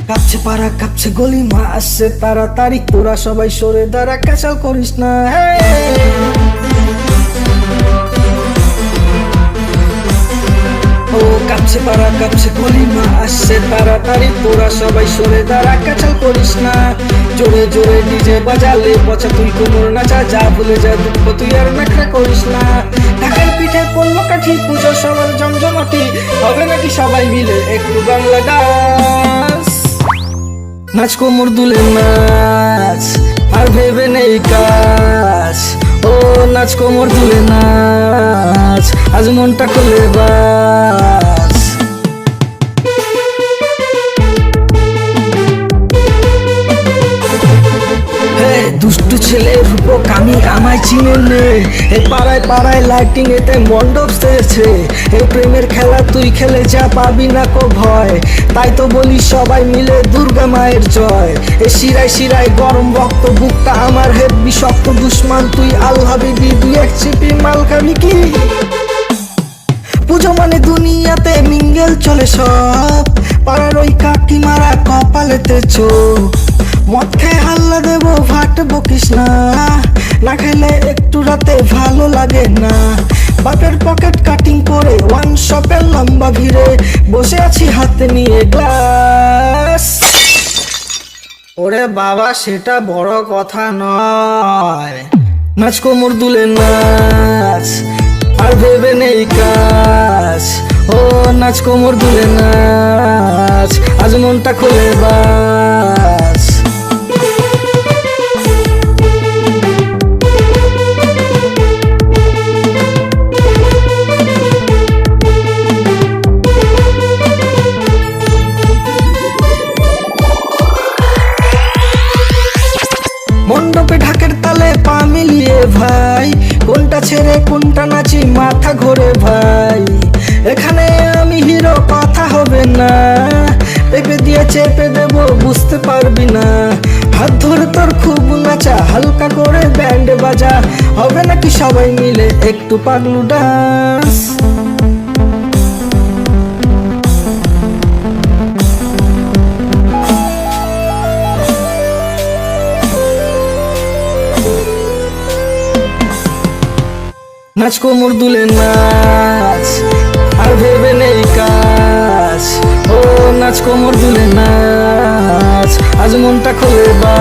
কাঁপছে পাড়া কাঁপছে গলি মা আসছে তাড়াতাড়ি, তোরা সবাই সরে দাঁড়া, ক্যাচাল করিস না। ও কাঁপছে পাড়া কাঁপছে গলি মা আসছে তাড়াতাড়ি, তোরা সবাই সরে দাঁড়া, ক্যাচাল করিস না। জোরে জোরে ডিজে বাজালে পচা তুই কোমর নাচা, যা ভুলে যা দুঃখ তুই আর নাকড়া করিস না। ঢাকার পিঠে পড়লো কাঠি, পুজো সবার জমজমাটি, হবে নাকি সবাই মিলে একটু বাংলা ডান্স। নাচ কোমর দুলে নাচ, আর ভেবে নেই কাজ। ও নাচ কোমর দুলে নাচ, আজ মনটা খুলে বাস। দুষ্টু ছেলে রূপক আমি, আমায় চিনে নে। এই পাড়ায় পাড়ায় লাইটিং এতে মণ্ডপ সেছে, এই প্রেমের খেলা তুই খেলে যা পাবি না কো ভয়। তাই তো বলি সবাই মিলে দুর্গা মায়ের জয়। এই শিরায় শিরায় গরম রক্ত, বুকটা আমার হেব্বি শক্ত, দুশ্মন তুই আল্লাহ বিবি, দুই এক চিপি মাল খাবি কি? পুজো মানে দুনিয়াতে মিঙ্গেল চলে সব, পাড়ার ওই কাকিমারা কপালেতে চোখ। মদ খেয়ে হাল্লা দেবো ভাট বকিস না, না খেলে একটু রাতে ভালো লাগে না। বাপের পকেট কাটিং করে ওয়ান শপের লম্বা ভিড়ে বসে আছি হাতে নিয়ে গ্লাস। ওরে বাবা সেটা বড় কথা নয়, নাচ কোমর দুলে নাচ, আর ভেবে নেই কাজ। ও নাচ কোমর দুলে নাচ, আজ মনটা খুলে বাস। মণ্ডপে ঢাকের তালে পা মিলিয়ে ভাই, কোনটা ছেড়ে কোনটা নাচি মাথা ঘোরে ভাই। এখানে আমি হিরো কথা হবে না, পেঁপে দিয়ে চেপে দেবো বুঝতে পারবি না। হাত ধরে তোর খুব নাচা, হালকা করে ব্যান্ড বাজা, হবে নাকি সবাই মিলে একটু পাগলু ডান্স। নাচ কোমর দুলে নাচ, আর ভেবে নেই কাজ। ও নাচ কোমর দুলে নাচ, আজ মনটা খুলে বা।